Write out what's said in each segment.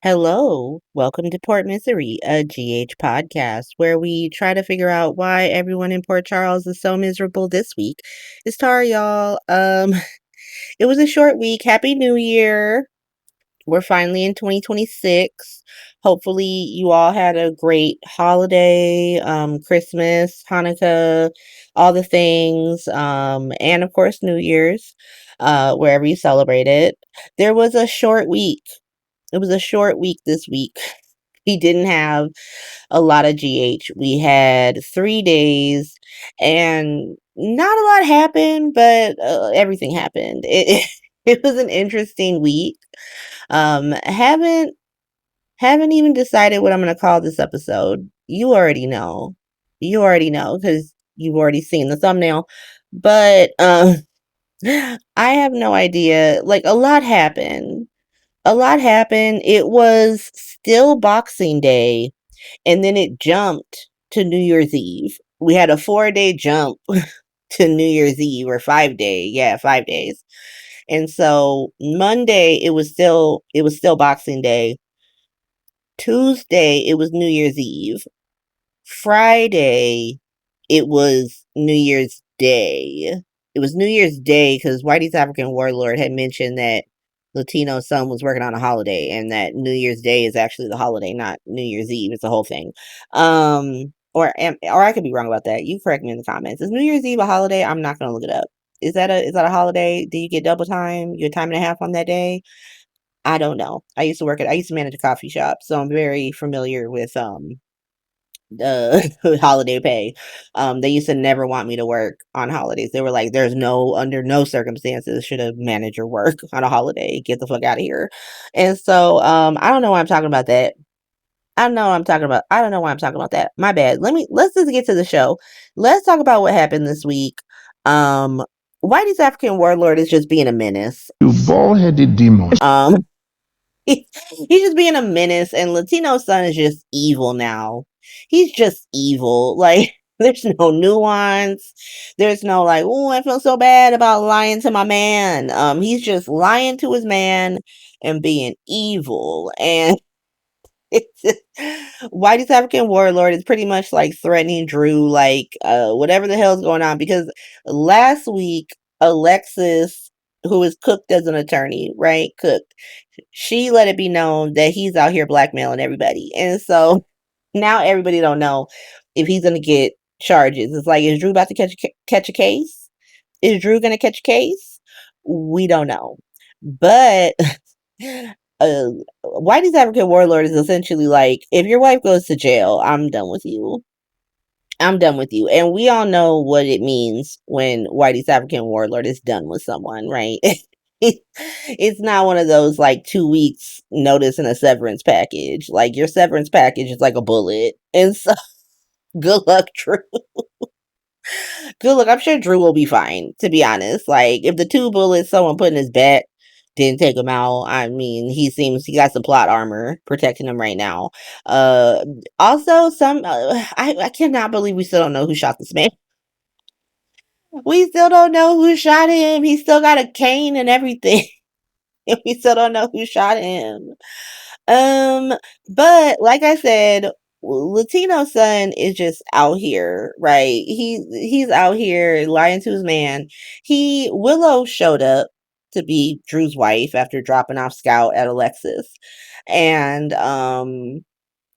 Hello, welcome to Port Misery, a GH podcast where we try to figure out why everyone in Port Charles is so miserable this week. It's Tara, y'all. It was a short week. Happy New Year. We're finally in 2026. Hopefully, you all had a great holiday, Christmas, Hanukkah, all the things, and of course, New Year's, wherever you celebrate it. There was a short week. It was a short week this week. We didn't have a lot of GH. We had 3 days and not a lot happened, but everything happened. It was an interesting week. Haven't even decided what I'm going to call this episode. You already know. You already know because you've already seen the thumbnail. But I have no idea. Like a lot happened. A lot happened. It was still Boxing Day, and then it jumped to New Year's Eve. We had a 4-day jump to New Year's Eve, or 5-day. Yeah, 5 days. And so Monday it was still Boxing Day. Tuesday it was New Year's Eve. Friday, it was New Year's Day. It was New Year's Day because Whitey's African Warlord had mentioned that Latino son was working on a holiday and that New Year's Day is actually the holiday, not New Year's Eve. It's the whole thing. Or I could be wrong about that. You correct me in the comments. Is New Year's Eve a holiday? I'm not gonna look it up. Is that a holiday? Do you get double time? You get time and a half on that day? I don't know. I used to manage a coffee shop, so I'm very familiar with holiday pay. They used to never want me to work on holidays. They were like, under no circumstances should a manager work on a holiday. Get the fuck out of here. And so, I don't know why I'm talking about that. I don't know what I'm talking about. I don't know why I'm talking about that. My bad. Let's just get to the show. Let's talk about what happened this week. Um, Whitey's African Warlord is just being a menace. You bald-headed demon. He's just being a menace, and Latino son is just evil now. He's just evil. Like, there's no nuance. There's no like, oh, I feel so bad about lying to my man. He's just lying to his man and being evil. And it's just, Whitey's African Warlord is pretty much like threatening Drew, like, whatever the hell's going on. Because last week, Alexis, who is cooked as an attorney, right? Cooked, she let it be known that he's out here blackmailing everybody. And so now everybody don't know if he's going to get charges. It's like, is Drew about to catch a case? Is Drew going to catch a case? We don't know. But Whitey's African Warlord is essentially like, if your wife goes to jail, I'm done with you. I'm done with you. And we all know what it means when Whitey's African Warlord is done with someone, right? It's not one of those like 2 weeks notice and a severance package. Like your severance package is like a bullet. And so good luck, Drew. Good luck. I'm sure Drew will be fine, to be honest. Like if the 2 bullets someone put in his back didn't take him out, I mean, he got some plot armor protecting him right now. Uh Also, I cannot believe we still don't know who shot this man. We still don't know who shot him. He still got a cane and everything. And we still don't know who shot him. Um, but like I said, Latino son is just out here, right? He's out here lying to his man. Willow showed up to be Drew's wife after dropping off Scout at Alexis. And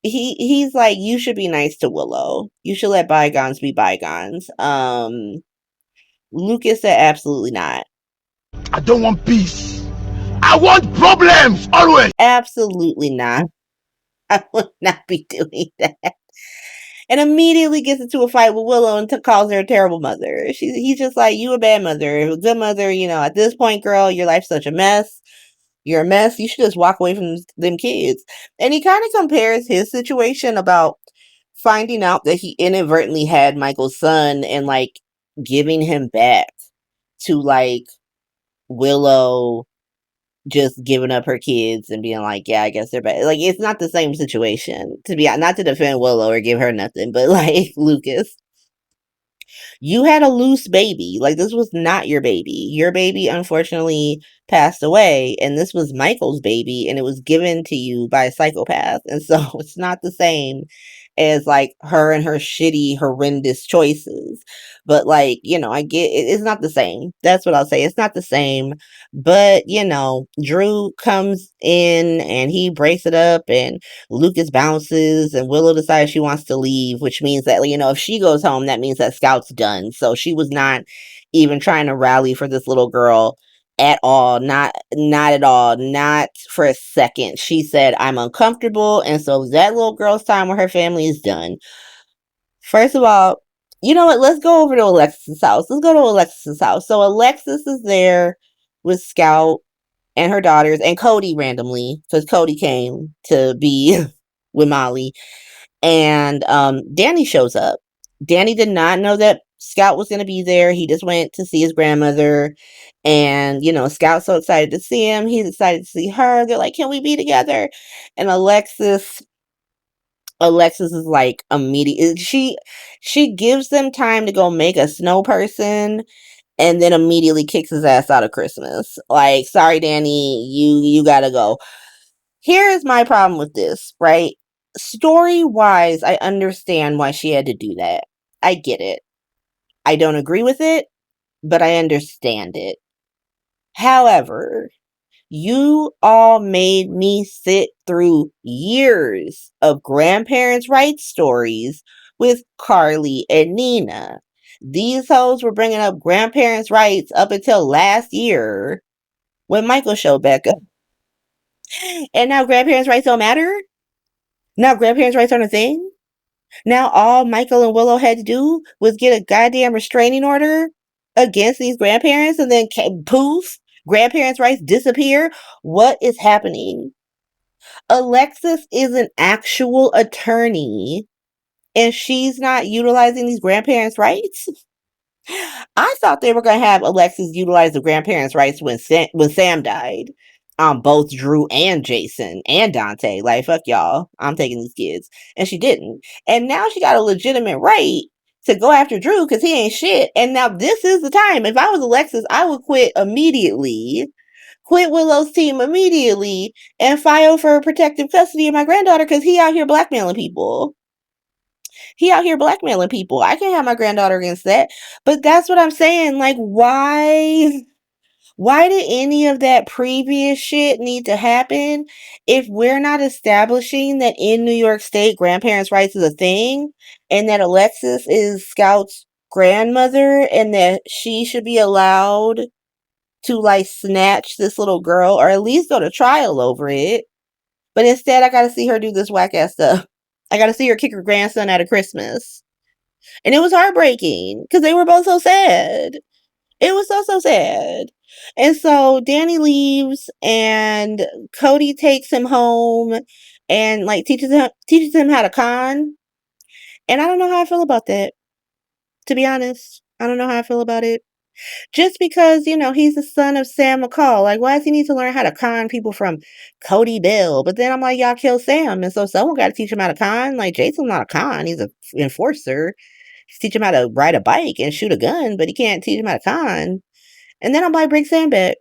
he's like, you should be nice to Willow. You should let bygones be bygones. Lucas said absolutely not. I don't want peace. I want problems always. Absolutely not. I would not be doing that. And immediately gets into a fight with Willow and calls her a terrible mother. He's just like, you a bad mother. A good mother, at this point, girl, your life's such a mess. You're a mess. You should just walk away from them kids. And he kind of compares his situation about finding out that he inadvertently had Michael's son and like giving him back to like Willow just giving up her kids and being like, yeah, I guess they're bad. Like, it's not the same situation, to be not to defend Willow or give her nothing, but like Lucas. You had a loose baby. Like, this was not your baby. Your baby, unfortunately, passed away, and this was Michael's baby, and it was given to you by a psychopath. And so it's not the same as like her and her shitty, horrendous choices. But like, I get it, it's not the same. That's what I'll say. It's not the same. But Drew comes in and he breaks it up, and Lucas bounces, and Willow decides she wants to leave, which means that, if she goes home, that means that Scout's done. So she was not even trying to rally for this little girl at all. Not at all. Not for a second. She said, I'm uncomfortable, and so that little girl's time with her family is done. First of all, you know what? Let's go over to Alexis's house. Let's go to Alexis's house. So Alexis is there with Scout and her daughters and Cody randomly, because Cody came to be with Molly. And Danny shows up. Danny did not know that Scout was going to be there. He just went to see his grandmother. And, Scout's so excited to see him. He's excited to see her. They're like, can we be together? And Alexis is like immediate. She gives them time to go make a snow person, and then immediately kicks his ass out of Christmas. Like, sorry, Danny, you gotta go. Here is my problem with this, right? Story wise, I understand why she had to do that. I get it. I don't agree with it, but I understand it. However, you all made me sit through years of grandparents' rights stories with Carly and Nina. These hoes were bringing up grandparents' rights up until last year when Michael showed back up. And now grandparents' rights don't matter? Now grandparents' rights aren't a thing? Now all Michael and Willow had to do was get a goddamn restraining order against these grandparents, and then poof, grandparents' rights disappear? What is happening? Alexis is an actual attorney, and she's not utilizing these grandparents' rights? I thought they were going to have Alexis utilize the grandparents' rights when Sam died. Both Drew and Jason and Dante. Like, fuck y'all. I'm taking these kids. And she didn't. And now she got a legitimate right to go after Drew because he ain't shit. And now this is the time. If I was Alexis, I would quit immediately. Quit Willow's team immediately and file for protective custody of my granddaughter because he out here blackmailing people. He out here blackmailing people. I can't have my granddaughter against that. But that's what I'm saying. Like, why? Why did any of that previous shit need to happen if we're not establishing that in New York State grandparents' rights is a thing, and that Alexis is Scout's grandmother, and that she should be allowed to like snatch this little girl or at least go to trial over it? But instead, I gotta see her do this whack ass stuff. I gotta see her kick her grandson out of Christmas. And it was heartbreaking because they were both so sad. It was so sad. And so Danny leaves, and Cody takes him home and like teaches him how to con. And I don't know how I feel about that. To be honest, I don't know how I feel about it. Just because, he's the son of Sam McCall. Like, why does he need to learn how to con people from Cody Bill? But then I'm like, y'all kill Sam. And so someone got to teach him how to con. Like, Jason's not a con. He's an enforcer. He's teach him how to ride a bike and shoot a gun, but he can't teach him how to con. And then I'm like, bring Sam back.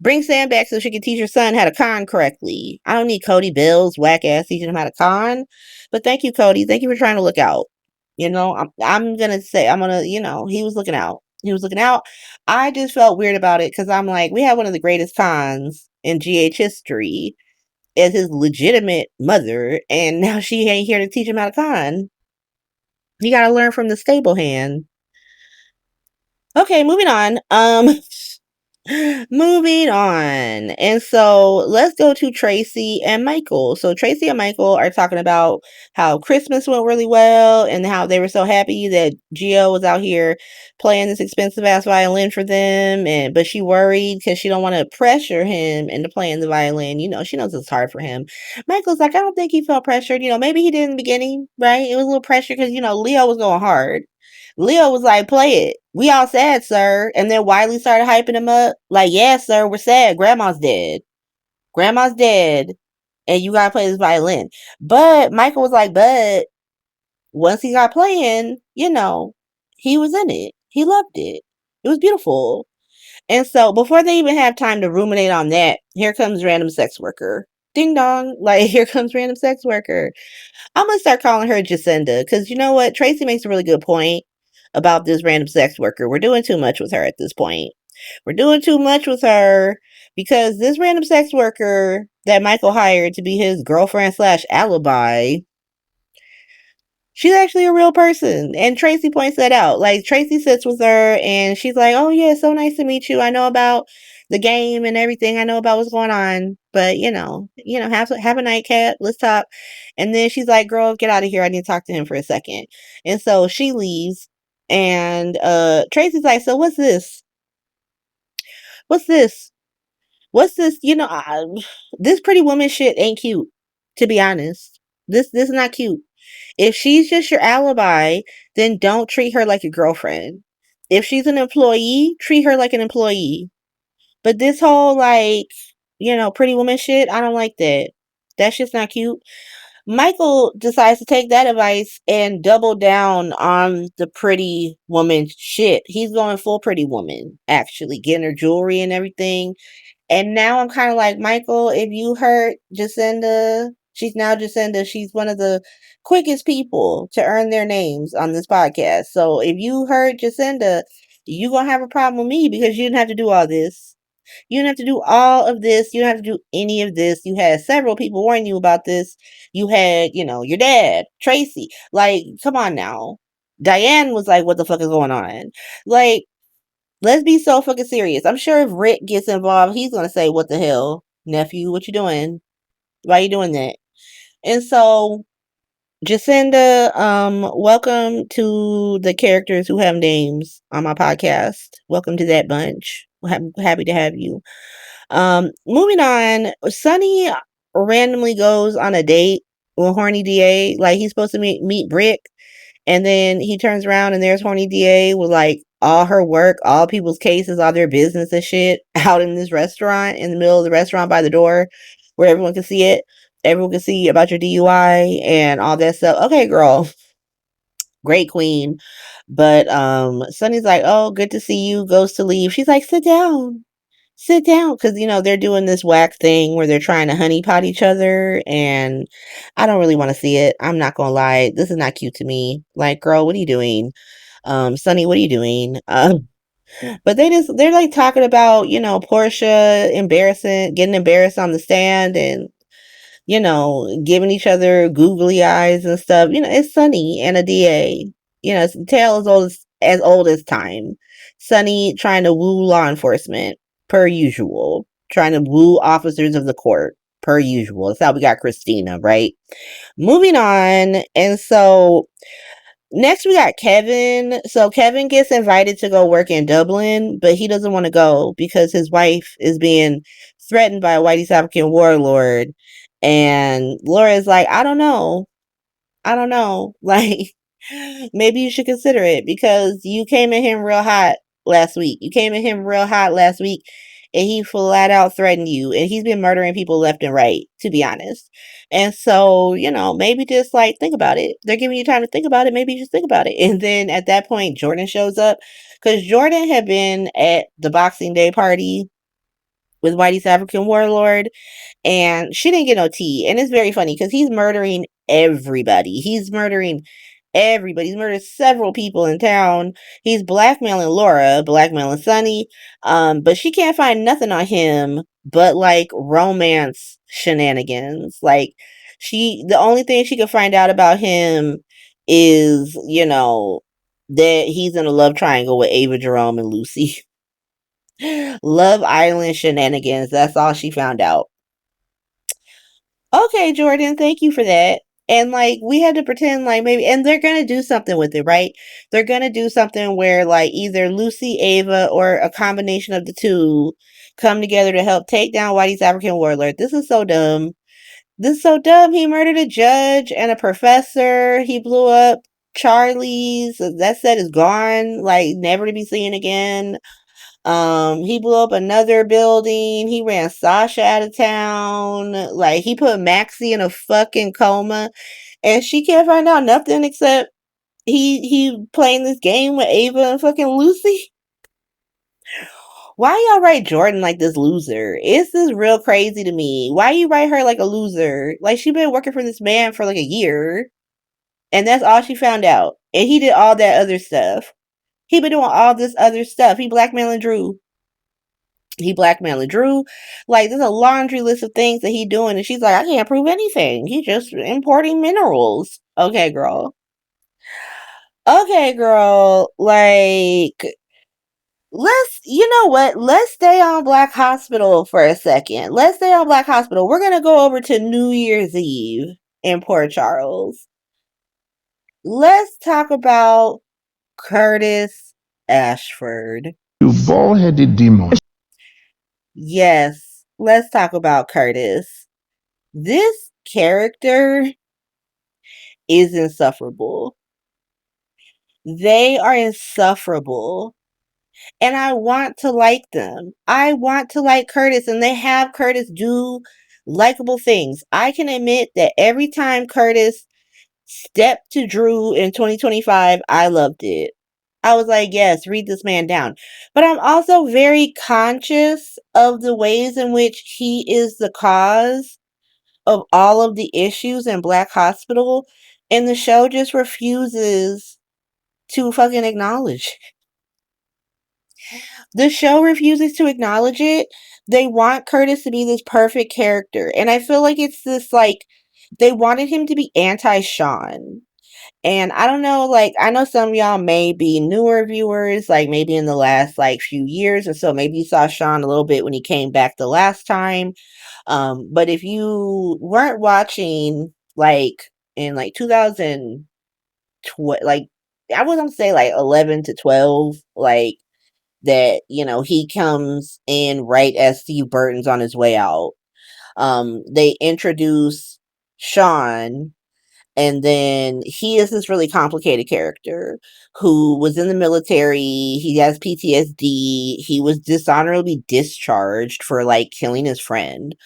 Bring Sam back so she can teach her son how to con correctly. I don't need Cody Bill's whack ass teaching him how to con. But thank you, Cody. Thank you for trying to look out. I'm gonna say he was looking out. He was looking out. I just felt weird about it because I'm like, we have one of the greatest cons in GH history as his legitimate mother, and now she ain't here to teach him how to con. You gotta learn from the stable hand. Okay, moving on. Moving on. And so let's go to Tracy and Michael. So Tracy and Michael are talking about how Christmas went really well and how they were so happy that Gio was out here playing this expensive ass violin for them. But she worried because she don't want to pressure him into playing the violin. She knows it's hard for him. Michael's like, I don't think he felt pressured. Maybe he did in the beginning, right? It was a little pressure because, Leo was going hard. Leo was like, play it. We all sad, sir. And then Wiley started hyping him up. Like, yeah, sir, we're sad. Grandma's dead. Grandma's dead. And you gotta play this violin. But Michael was like, but once he got playing, He was in it. He loved it. It was beautiful. And so before they even have time to ruminate on that, here comes random sex worker. Ding dong. Like, here comes random sex worker. I'm going to start calling her Jacinda because you know what? Tracy makes a really good point about this random sex worker. We're doing too much with her at this point. We're doing too much with her because this random sex worker that Michael hired to be his girlfriend slash alibi, she's actually a real person. And Tracy points that out. Like, Tracy sits with her and she's like, oh, yeah, so nice to meet you. I know about the game and everything. I know about what's going on. But, have a nightcap. Let's talk. And then she's like, girl, get out of here. I need to talk to him for a second. And so she leaves. And Tracy's like, so what's this? What's this? What's this? This pretty woman shit ain't cute, to be honest. This is not cute. If she's just your alibi, then don't treat her like your girlfriend. If she's an employee, treat her like an employee. But this whole pretty woman shit, I don't like that. That's just not cute. Michael decides to take that advice and double down on the pretty woman shit. He's going full pretty woman, actually, getting her jewelry and everything. And now I'm kind of like, Michael, if you hurt Jacinda, she's now Jacinda. She's one of the quickest people to earn their names on this podcast. So if you hurt Jacinda, you're going to have a problem with me because you didn't have to do all this. You didn't have to do all of this. You didn't have to do any of this. You had several people warning you about this. You had, your dad, Tracy. Like, come on now. Diane was like, what the fuck is going on? Like, let's be so fucking serious. I'm sure if Rick gets involved, he's gonna say, what the hell, nephew, what you doing? Why you doing that? And so, Jacinda, welcome to the characters who have names on my podcast. Welcome to that bunch. Happy to have you. Moving on, Sonny randomly goes on a date with Horny DA. Like, he's supposed to meet Brick. And then he turns around and there's Horny DA with like all her work, all people's cases, all their business and shit out in this restaurant, in the middle of the restaurant by the door where everyone can see it. Everyone can see about your DUI and all that stuff. Okay, girl. Great queen. But Sunny's like, oh, good to see you. Goes to leave. She's like, sit down. Sit down. Because, they're doing this whack thing where they're trying to honeypot each other. And I don't really want to see it. I'm not going to lie. This is not cute to me. Like, girl, what are you doing? Sunny, what are you doing? But they're like talking about, Portia getting embarrassed on the stand and, giving each other googly eyes and stuff. It's Sunny and a DA. It's a tale as old as time. Sunny trying to woo law enforcement, per usual. Trying to woo officers of the court, per usual. That's how we got Christina, right? Moving on. And so next we got Kevin. So Kevin gets invited to go work in Dublin, but he doesn't want to go because his wife is being threatened by a white East African warlord. And Laura's like, I don't know. I don't know. Like, maybe you should consider it because you came at him real hot last week. You came at him real hot last week and he flat out threatened you. And he's been murdering people left and right, to be honest. And so, maybe just like think about it. They're giving you time to think about it. Maybe you just think about it. And then at that point, Jordan shows up because Jordan had been at the Boxing Day party with Whitey's African warlord and she didn't get no tea. And it's very funny because he's murdering everybody. He's murdering everybody. He's murdered several people in town. He's blackmailing Laura, blackmailing Sonny. But she can't find nothing on him but like romance shenanigans. Like the only thing she could find out about him is, that he's in a love triangle with Ava Jerome and Lucy. Love Island shenanigans. That's all she found out. Okay, Jordan, thank you for that. And like we had to pretend like maybe and they're gonna do something with it, right? They're gonna do something where like either Lucy, Ava, or a combination of the two come together to help take down Whitey's African warlord. This is so dumb. This is so dumb. He murdered a judge and a professor. He blew up Charlie's. That set is gone, like never to be seen again. He blew up another building. He ran Sasha out of town. Like, he put Maxie in a fucking coma. And she can't find out nothing except he playing this game with Ava and fucking Lucy. Why y'all write Jordan like this loser? It's this real crazy to me. Why you write her like a loser? Like she been working for this man for like a year, and that's all she found out. And he did all that other stuff. He been doing all this other stuff. He blackmailing Drew. He blackmailing Drew. Like there's a laundry list of things that he doing, and she's like, I can't prove anything. He just importing minerals. Okay, girl. Okay, girl. Like you know what? Let's stay on Black Hospital for a second. Let's stay on Black Hospital. We're gonna go over to New Year's Eve in Port Charles. Let's talk about Curtis Ashford. You bald-headed demon. Yes, let's talk about Curtis. This character is insufferable. They are insufferable. And I want to like them. I want to like Curtis, and they have Curtis do likable things. I can admit that every time Curtis stepped to Drew in 2025, I loved it. I was like, yes, read this man down. But I'm also very conscious of the ways in which he is the cause of all of the issues in Black Hospital, and the show just refuses to fucking acknowledge. The show refuses to acknowledge it. They want Curtis to be this perfect character. And I feel like it's this like they wanted him to be anti-Sean. And I don't know, like I know some of y'all may be newer viewers, like maybe in the last like few years or so. Maybe you saw Sean a little bit when he came back the last time. But if you weren't watching like in like 2012, like I was gonna say like 11 to 12, like that, you know, he comes in right as Steve Burton's on his way out. They introduce Sean, and then he is this really complicated character who was in the military. He has PTSD. He was dishonorably discharged for like killing his friend.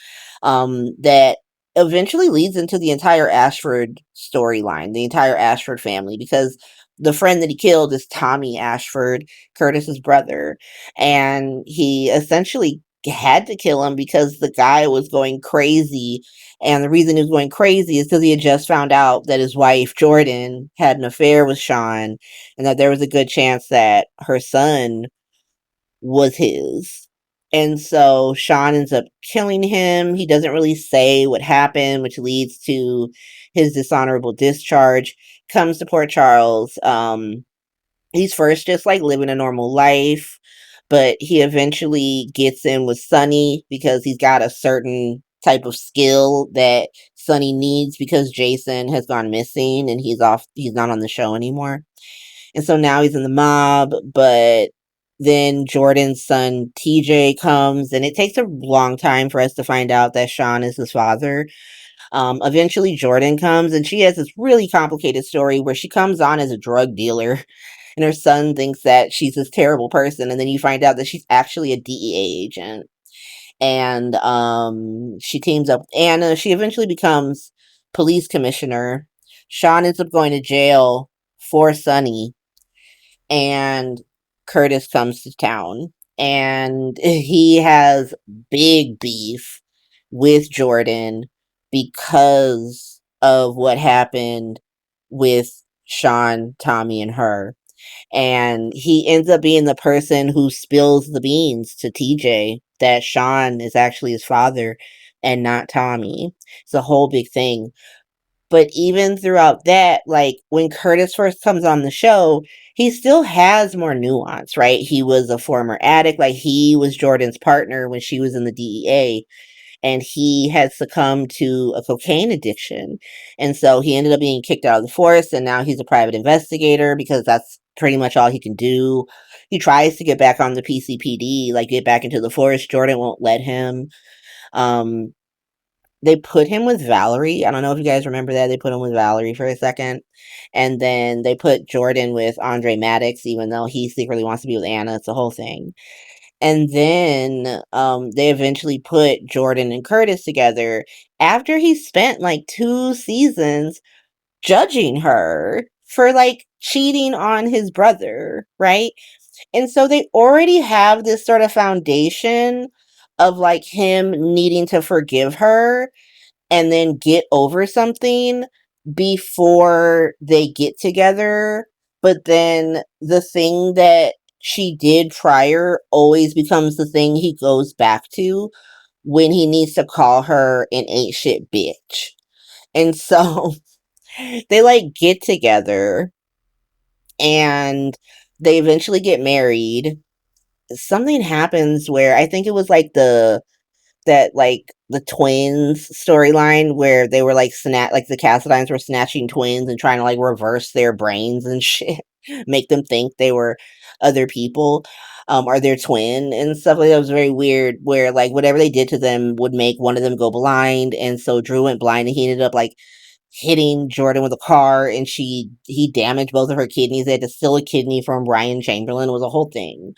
That eventually leads into the entire Ashford storyline, the entire Ashford family, because the friend that he killed is Tommy Ashford, Curtis's brother, and he essentially had to kill him because the guy was going crazy. And the reason he was going crazy is because he had just found out that his wife Jordan had an affair with Sean, and that there was a good chance that her son was his. And so Sean ends up killing him. He doesn't really say what happened, which leads to his dishonorable discharge. Comes to Port Charles. He's first just like living a normal life, but he eventually gets in with Sonny because he's got a certain type of skill that Sonny needs because Jason has gone missing and he's not on the show anymore. And so now he's in the mob, but then Jordan's son TJ comes, and it takes a long time for us to find out that Sean is his father. Eventually, Jordan comes, and she has this really complicated story where she comes on as a drug dealer, and her son thinks that she's this terrible person, and then you find out that she's actually a DEA agent. And she teams up with Anna. She eventually becomes police commissioner. Sean ends up going to jail for Sonny, and Curtis comes to town, and he has big beef with Jordan because of what happened with Sean, Tommy, and her. And he ends up being the person who spills the beans to TJ that Sean is actually his father and not Tommy. It's a whole big thing. But even throughout that, like when Curtis first comes on the show, he still has more nuance, right? He was a former addict, like he was Jordan's partner when she was in the DEA, and he had succumbed to a cocaine addiction. And so he ended up being kicked out of the force, and now he's a private investigator because that's pretty much all he can do. He tries to get back on the PCPD, like get back into the force. Jordan won't let him. Um, they put him with Valerie. I don't know if you guys remember that. They put him with Valerie for a second. And then they put Jordan with Andre Maddox, even though he secretly wants to be with Anna. It's a whole thing. And then they eventually put Jordan and Curtis together after he spent like 2 seasons judging her for like cheating on his brother, right? And so they already have this sort of foundation of like him needing to forgive her and then get over something before they get together. But then the thing that she did prior always becomes the thing he goes back to when he needs to call her an ain't shit bitch. And so they like get together and they eventually get married. Something happens where I think it was like the twins storyline where they were like like the Cassadines were snatching twins and trying to like reverse their brains and shit, make them think they were other people, or their twin and stuff like that. It was very weird where like whatever they did to them would make one of them go blind, and so Drew went blind and he ended up like hitting Jordan with a car, and he damaged both of her kidneys. They had to steal a kidney from Ryan Chamberlain. It was a whole thing.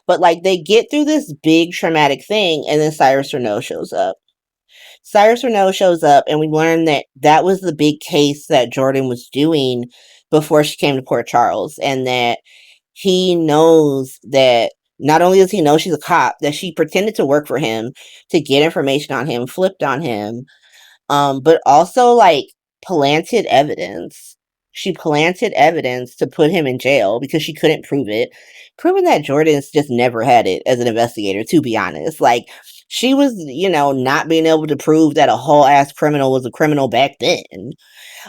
But like they get through this big traumatic thing, and then Cyrus Renault shows up. Cyrus Renault shows up, and we learn that that was the big case that Jordan was doing before she came to Port Charles, and that he knows that not only does he know she's a cop, that she pretended to work for him to get information on him, flipped on him, but also like planted evidence. She planted evidence to put him in jail because she couldn't prove it, proving that Jordan's just never had it as an investigator, to be honest. Like, she was, not being able to prove that a whole ass criminal was a criminal back then.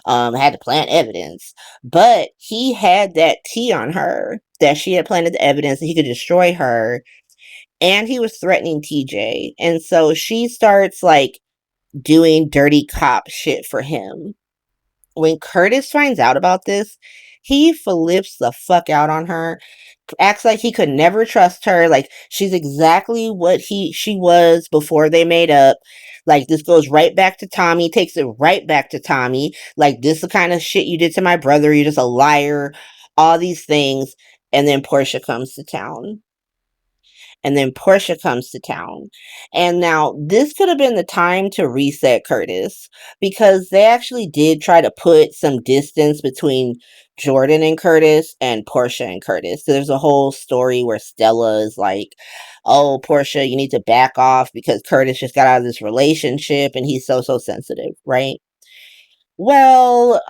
Had to plant evidence. But he had that tea on her that she had planted the evidence that he could destroy her, and he was threatening TJ. And so she starts like doing dirty cop shit for him. When Curtis finds out about this, he flips the fuck out on her, acts like he could never trust her, like she's exactly what she was before they made up. Like, this goes right back to Tommy, takes it right back to Tommy. Like, this is the kind of shit you did to my brother, you're just a liar, all these things. And then Portia comes to town. And then Portia comes to town. And now this could have been the time to reset Curtis, because they actually did try to put some distance between Jordan and Curtis and Portia and Curtis. So there's a whole story where Stella is like, "Oh, Portia, you need to back off because Curtis just got out of this relationship and he's so sensitive," right? Well,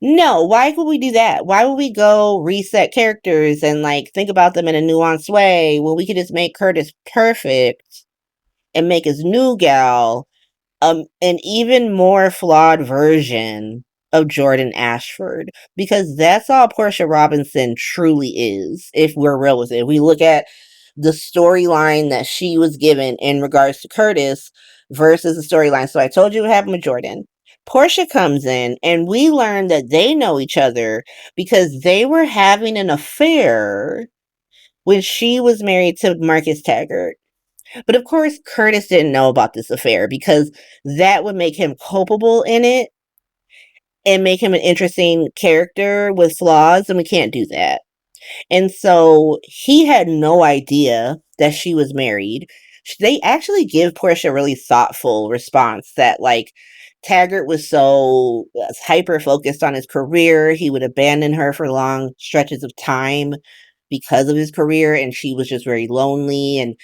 no, why would we do that? Why would we go reset characters and like think about them in a nuanced way when we could just make Curtis perfect and make his new gal an even more flawed version of Jordan Ashford? Because that's all Portia Robinson truly is, if we're real with it. If we look at the storyline that she was given in regards to Curtis versus the storyline. So I told you what happened with Jordan. Portia comes in, and we learn that they know each other because they were having an affair when she was married to Marcus Taggart. But of course, Curtis didn't know about this affair because that would make him culpable in it and make him an interesting character with flaws, and we can't do that. And so he had no idea that she was married. They actually give Portia a really thoughtful response that, like, Taggart was so hyper focused on his career, he would abandon her for long stretches of time because of his career, and she was just very lonely. And,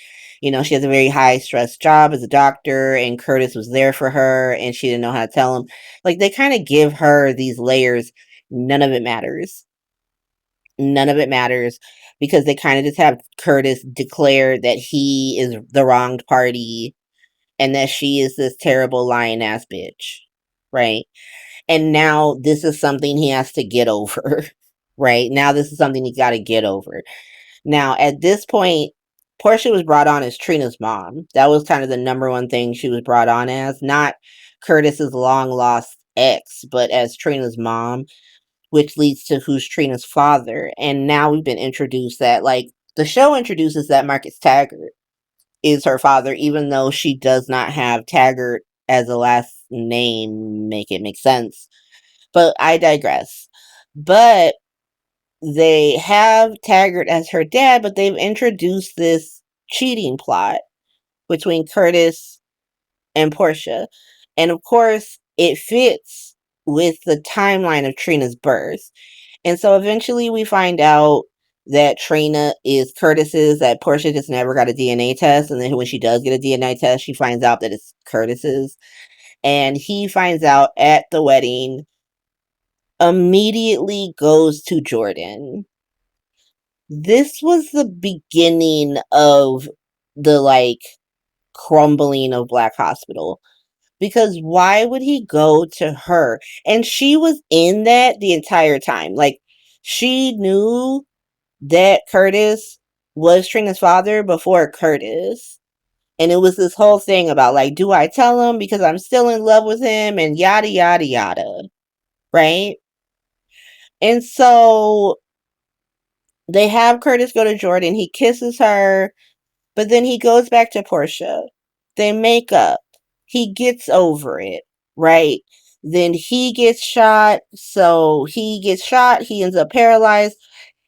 she has a very high stress job as a doctor, and Curtis was there for her, and she didn't know how to tell him. Like, they kind of give her these layers. None of it matters. None of it matters because they kind of just have Curtis declare that he is the wronged party and that she is this terrible lying ass bitch, right? And now this is something he has to get over, right? Now this is something he got to get over. Now, at this point, Portia was brought on as Trina's mom. That was kind of the number one thing she was brought on as, not Curtis's long lost ex, but as Trina's mom, which leads to who's Trina's father. And now we've been introduced that, like, the show introduces that Marcus Taggart is her father, even though she does not have Taggart as a last name, make it make sense. But I digress. But they have Taggart as her dad, but they've introduced this cheating plot between Curtis and Portia. And of course, it fits with the timeline of Trina's birth. And so eventually we find out that Trina is Curtis's, that Portia just never got a DNA test. And then when she does get a DNA test, she finds out that it's Curtis's. And he finds out at the wedding, immediately goes to Jordan. This was the beginning of the like crumbling of Black Hospital. Because why would he go to her? And she was in that the entire time. Like, she knew that Curtis was Trina's father before Curtis. And it was this whole thing about, like, do I tell him because I'm still in love with him and yada, yada, yada. Right? And so they have Curtis go to Jordan. He kisses her, but then he goes back to Portia. They make up. He gets over it, right? Then he gets shot. So he gets shot. He ends up paralyzed.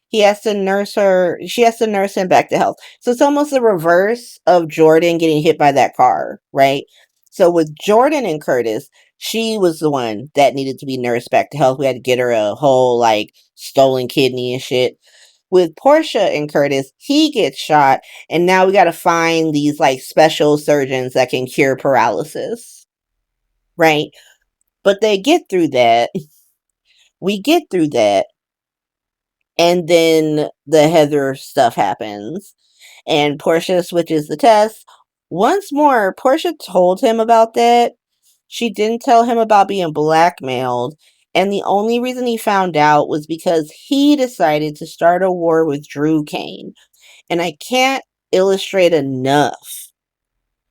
He has to nurse her. She has to nurse him back to health. So it's almost the reverse of Jordan getting hit by that car, right? So with Jordan and Curtis, she was the one that needed to be nursed back to health. We had to get her a whole like stolen kidney and shit. With Portia and Curtis, he gets shot, and now we got to find these like special surgeons that can cure paralysis, right? But they get through that. We get through that, and then the Heather stuff happens, and Portia switches the test. Once more, Portia told him about that. She didn't tell him about being blackmailed, and the only reason he found out was because he decided to start a war with Drew Kane. And I can't illustrate enough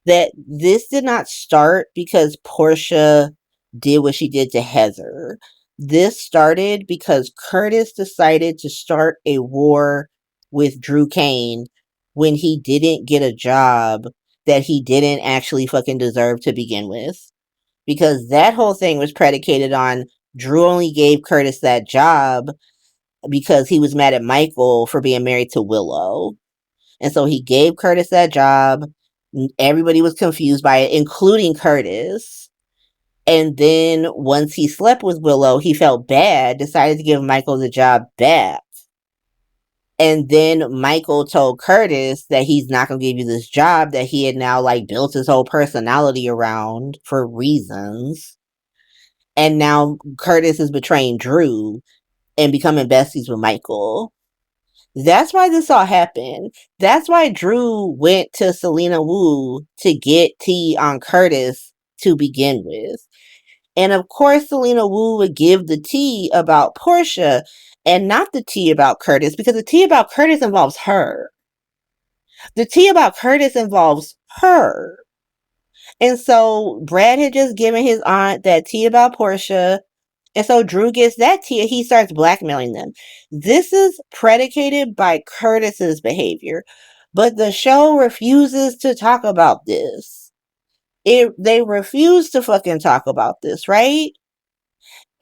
that this did not start because Portia did what she did to Heather. This started because Curtis decided to start a war with Drew Kane when he didn't get a job that he didn't actually fucking deserve to begin with. Because that whole thing was predicated on Drew only gave Curtis that job because he was mad at Michael for being married to Willow. And so he gave Curtis that job. Everybody was confused by it, including Curtis. And then once he slept with Willow, he felt bad, decided to give Michael the job back. And then Michael told Curtis that he's not going to give you this job that he had now like built his whole personality around for reasons. And now Curtis is betraying Drew and becoming besties with Michael. That's why this all happened. That's why Drew went to Selena Wu to get tea on Curtis to begin with. And of course, Selena Wu would give the tea about Portia and not the tea about Curtis, because the tea about Curtis involves her. The tea about Curtis involves her. And so Brad had just given his aunt that tea about Portia. And so Drew gets that tea and he starts blackmailing them. This is predicated by Curtis's behavior. But the show refuses to talk about this. They refuse to fucking talk about this, right?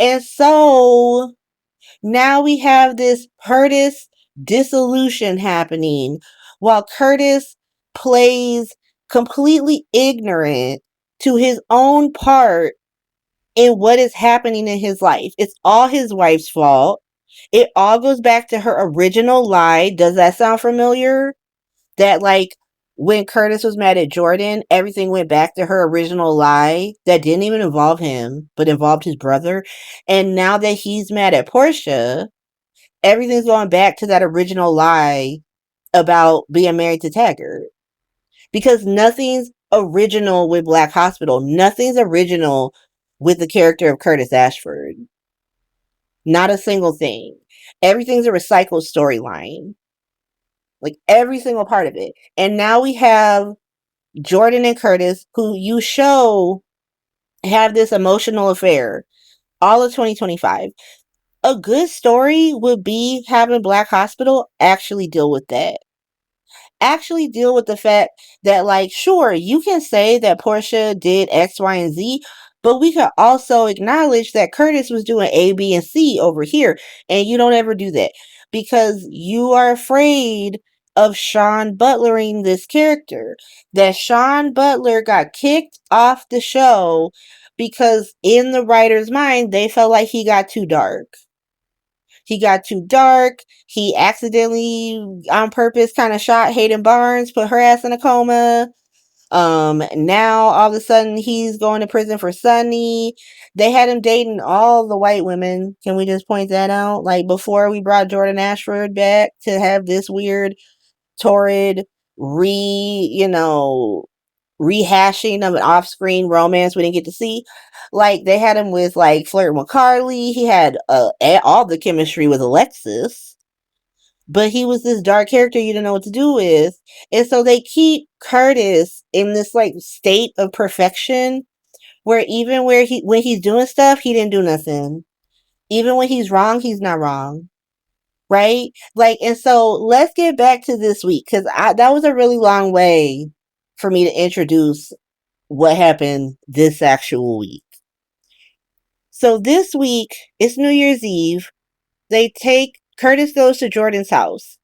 And so now we have this Curtis dissolution happening while Curtis plays completely ignorant to his own part in what is happening in his life. It's all his wife's fault. It all goes back to her original lie. Does that sound familiar? That like when Curtis was mad at Jordan, everything went back to her original lie that didn't even involve him, but involved his brother. And now that he's mad at Portia, everything's going back to that original lie about being married to Taggart. Because nothing's original with Black Hospital. Nothing's original with the character of Curtis Ashford. Not a single thing. Everything's a recycled storyline. Like every single part of it. And now we have Jordan and Curtis, who you show have this emotional affair all of 2025. A good story would be having Black Hospital actually deal with that. Actually deal with the fact that, like, sure, you can say that Portia did X, Y, and Z, but we could also acknowledge that Curtis was doing A, B, and C over here, and you don't ever do that because you are afraid of Sean Butlering this character. That Sean Butler got kicked off the show because in the writer's mind, they felt like he got too dark. He got too dark. He accidentally, on purpose, kind of shot Hayden Barnes, put her ass in a coma. Now all of a sudden he's going to prison for Sunny. They had him dating all the white women. Can we just point that out? Like before we brought Jordan Ashford back to have this weird, torrid, rehashing of an off-screen romance we didn't get to see. Like they had him with like flirting with Carly. He had all the chemistry with Alexis, but he was this dark character you didn't know what to do with. And so they keep Curtis in this like state of perfection where even when he's doing stuff, he didn't do nothing. Even when he's wrong, he's not wrong. Right? Like, and so let's get back to this week because that was a really long way for me to introduce what happened this actual week. So this week, it's New Year's Eve. Curtis goes to Jordan's house.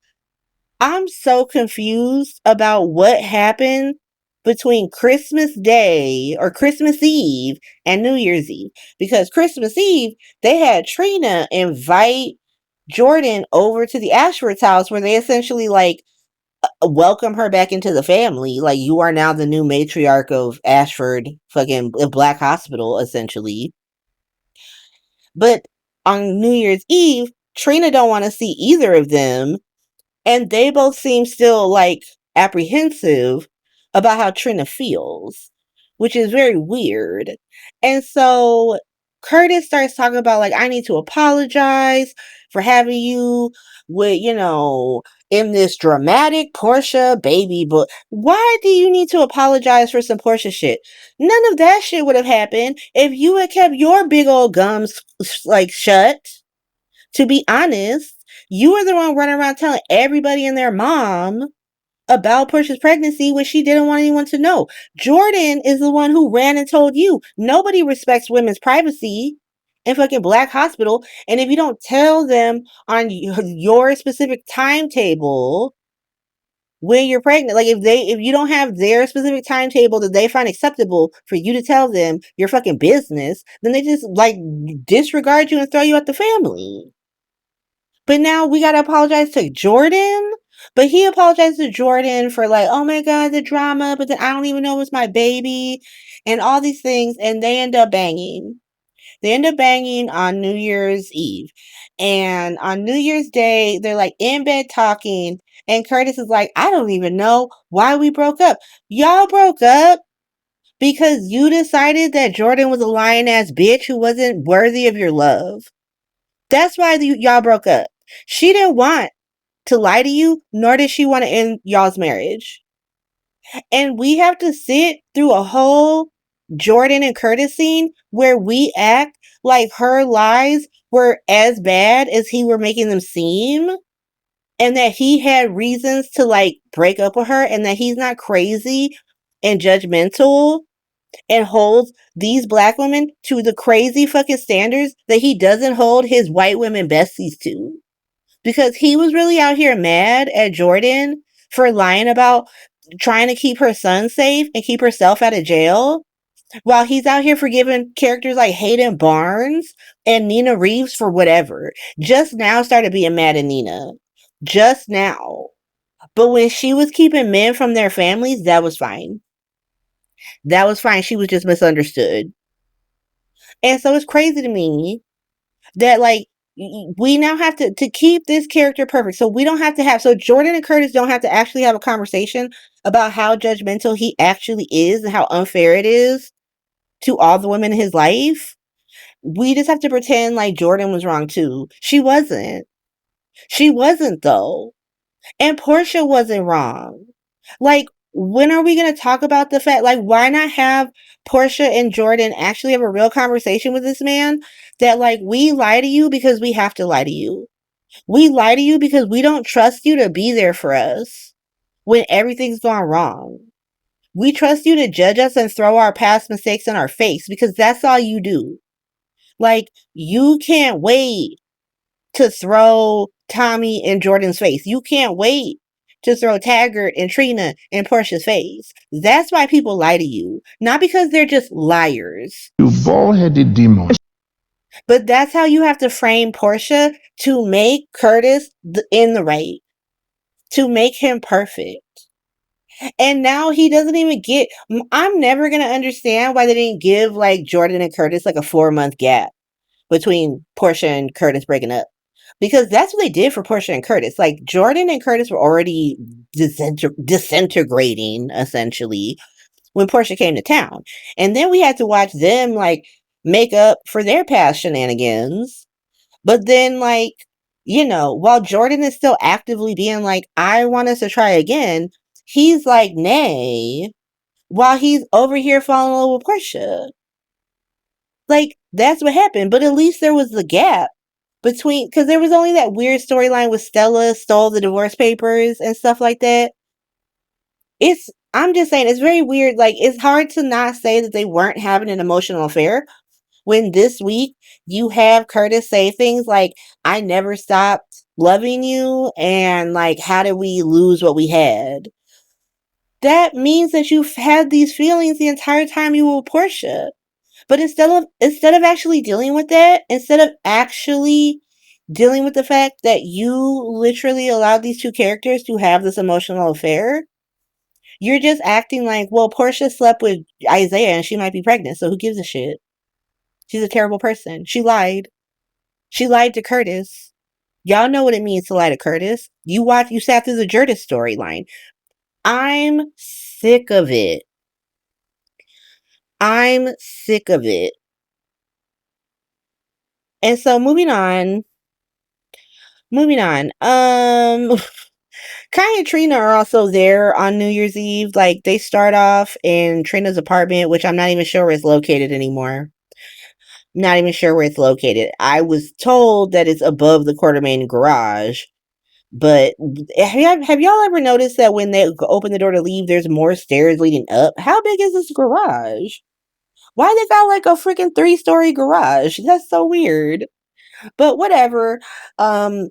I'm so confused about what happened between Christmas Day or Christmas Eve and New Year's Eve. Because Christmas Eve, they had Trina invite Jordan over to the Ashford's house where they essentially like welcome her back into the family. Like, you are now the new matriarch of Ashford fucking Black Hospital, essentially. But on New Year's Eve, Trina don't want to see either of them. And they both seem still like apprehensive about how Trina feels, which is very weird. And so Curtis starts talking about like, I need to apologize for having you with, in this dramatic Portia baby book. Why do you need to apologize for some Portia shit? None of that shit would have happened if you had kept your big old gums like shut. To be honest, you were the one running around telling everybody and their mom about Portia's pregnancy when she didn't want anyone to know. Jordan is the one who ran and told you. Nobody respects women's privacy in fucking Black Hospital. And if you don't tell them on your specific timetable when you're pregnant, like if you don't have their specific timetable that they find acceptable for you to tell them your fucking business, then they just like disregard you and throw you out the family. But now we gotta apologize to Jordan. But he apologized to Jordan for like, oh my god, the drama, but then I don't even know it was my baby and all these things. And they end up banging. They end up banging on New Year's Eve. And on New Year's Day, they're like in bed talking. And Curtis is like, I don't even know why we broke up. Y'all broke up because you decided that Jordan was a lying ass bitch who wasn't worthy of your love. That's why y'all broke up. She didn't want to lie to you, nor did she want to end y'all's marriage. And we have to sit through a whole Jordan and Curtis scene where we act like her lies were as bad as he were making them seem. And that he had reasons to like break up with her and that he's not crazy and judgmental and holds these Black women to the crazy fucking standards that he doesn't hold his white women besties to. Because he was really out here mad at Jordan for lying about trying to keep her son safe and keep herself out of jail. While he's out here forgiving characters like Hayden Barnes and Nina Reeves for whatever. Just now started being mad at Nina. Just now. But when she was keeping men from their families, that was fine. That was fine. She was just misunderstood. And so it's crazy to me that like we now have to keep this character perfect. So we don't have to have, so Jordan and Curtis don't have to actually have a conversation about how judgmental he actually is and how unfair it is to all the women in his life. We just have to pretend like Jordan was wrong too. She wasn't. She wasn't though. And Portia wasn't wrong. Like, when are we going to talk about the fact, like, why not have Portia and Jordan actually have a real conversation with this man that, like, we lie to you because we have to lie to you. We lie to you because we don't trust you to be there for us when everything's gone wrong. We trust you to judge us and throw our past mistakes in our face because that's all you do. Like, you can't wait to throw Tommy in Jordan's face. You can't wait to throw Taggart and Trina in Portia's face. That's why people lie to you. Not because they're just liars. You bald-headed demon. But that's how you have to frame Portia to make Curtis in the right. To make him perfect. And now he doesn't even get. I'm never going to understand why they didn't give like Jordan and Curtis like a 4-month gap between Portia and Curtis breaking up. Because that's what they did for Portia and Curtis. Like Jordan and Curtis were already disintegrating essentially when Portia came to town. And then we had to watch them like make up for their past shenanigans. But then like, you know, while Jordan is still actively being like, I want us to try again, he's like, nay, while he's over here falling in love with Portia. Like, that's what happened. But at least there was the gap between, because there was only that weird storyline with Stella stole the divorce papers and stuff like that. I'm just saying, it's very weird. Like, it's hard to not say that they weren't having an emotional affair when this week you have Curtis say things like, I never stopped loving you, and like, how did we lose what we had? That means that you've had these feelings the entire time you were with Portia. But instead of actually dealing with that, instead of actually dealing with the fact that you literally allowed these two characters to have this emotional affair, you're just acting like, well, Portia slept with Isaiah and she might be pregnant, so who gives a shit? She's a terrible person. She lied. She lied to Curtis. Y'all know what it means to lie to Curtis. You sat through the Jurdis storyline. I'm sick of it. I'm sick of it. And so moving on. Kai and Trina are also there on New Year's Eve. Like, they start off in Trina's apartment, which I'm not even sure where it's located anymore. Not even sure where it's located. I was told that it's above the Quartermain garage. But have y'all ever noticed that when they open the door to leave, there's more stairs leading up? How big is this garage? Why they got like a freaking 3-story garage? That's so weird. But whatever. Emma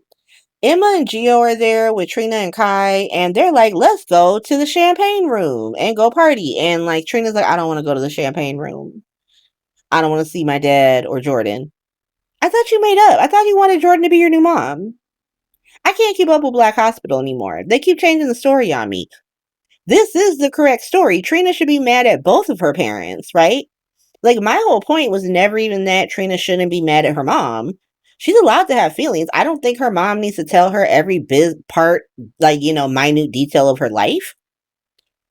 and Gio are there with Trina and Kai, and they're like, let's go to the champagne room and go party. And like, Trina's like, I don't want to go to the champagne room. I don't want to see my dad or Jordan. I thought you made up. I thought you wanted Jordan to be your new mom. I can't keep up with Black Hospital anymore. They keep changing the story on me. This is the correct story. Trina should be mad at both of her parents, right? Like, my whole point was never even that Trina shouldn't be mad at her mom. She's allowed to have feelings. I don't think her mom needs to tell her every part, like, you know, minute detail of her life.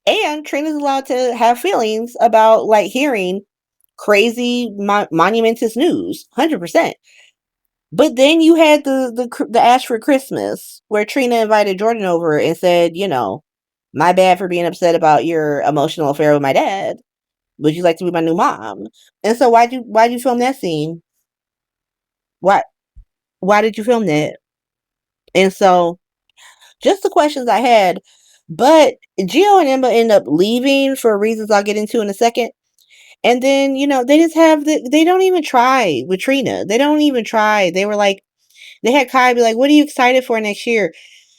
And Trina's allowed to have feelings about, like, hearing crazy, monumentous news. 100%. But then you had the Ash for Christmas, where Trina invited Jordan over and said, you know, my bad for being upset about your emotional affair with my dad. Would you like to be my new mom? And so why'd you film that scene? Why why did you film that? And so just the questions I had. But Gio and Emma end up leaving for reasons I'll get into in a second. And then, you know, they don't even try with Trina. They don't even try. They were like, they had Kai be like, what are you excited for next year?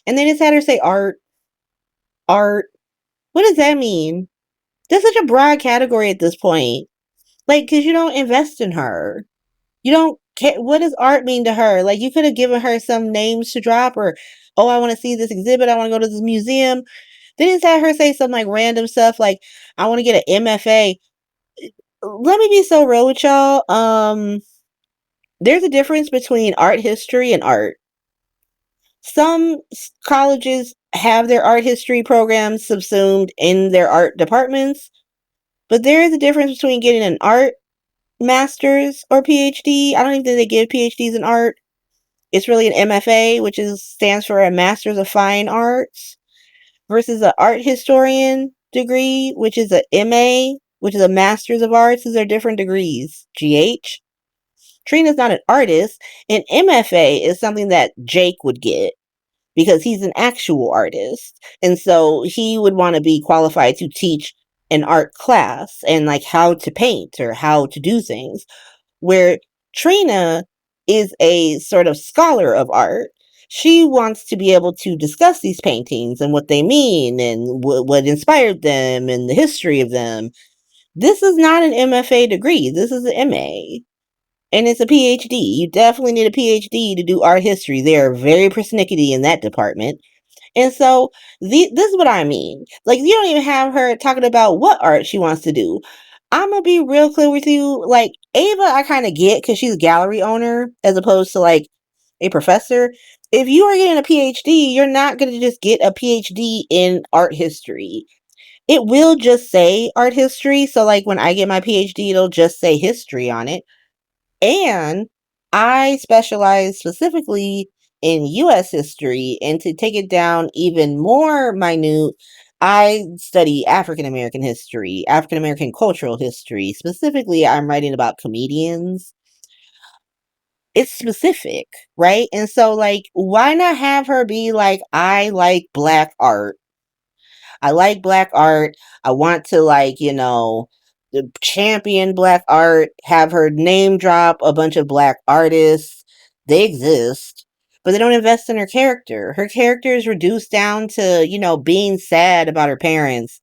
And they just had her say art. Art. What does that mean? That's such a broad category at this point. Like, because you don't invest in her. You don't care. What does art mean to her? Like, you could have given her some names to drop, or, oh, I want to see this exhibit. I want to go to this museum. They just had her say some like random stuff like, I want to get an MFA. Let me be so real with y'all. There's a difference between art history and art. Some colleges have their art history programs subsumed in their art departments, but there is a difference between getting an art master's or PhD. I don't even think they give PhDs in art. It's really an MFA, which stands for a Master's of Fine Arts, versus an art historian degree, which is a MA, which is a Master's of Arts. These are different degrees. GH. Trina's not an artist. An MFA is something that Jake would get because he's an actual artist. And so he would want to be qualified to teach an art class and like how to paint or how to do things. Where Trina is a sort of scholar of art. She wants to be able to discuss these paintings and what they mean and what inspired them and the history of them. This is not an MFA degree. This is an MA. And it's a PhD. You definitely need a PhD to do art history. They are very persnickety in that department. And so this is what I mean. Like, you don't even have her talking about what art she wants to do. I'm gonna be real clear with you. Like, Ava, I kind of get because she's a gallery owner as opposed to like a professor. If you are getting a PhD, you're not gonna just get a PhD in art history. It will just say art history. So, like, when I get my PhD, it'll just say history on it. And I specialize specifically in US history. And to take it down even more minute, I study African American history, African American cultural history. Specifically, I'm writing about comedians. It's specific, right? And so, like, why not have her be like, I like black art? I like black art. I want to, like, champion black art, have her name drop a bunch of black artists. They exist, but they don't invest in her character. Her character is reduced down to, being sad about her parents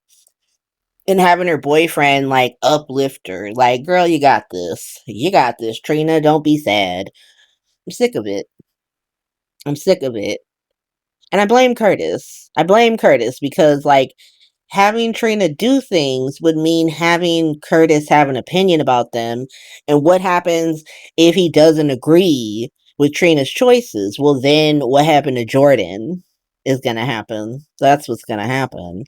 and having her boyfriend like uplift her. Like, girl, you got this. You got this, Trina. Don't be sad. I'm sick of it. I'm sick of it. And I blame Curtis. I blame Curtis because, like, having Trina do things would mean having Curtis have an opinion about them. And what happens if he doesn't agree with Trina's choices? Well, then what happened to Jordan is going to happen. That's what's going to happen.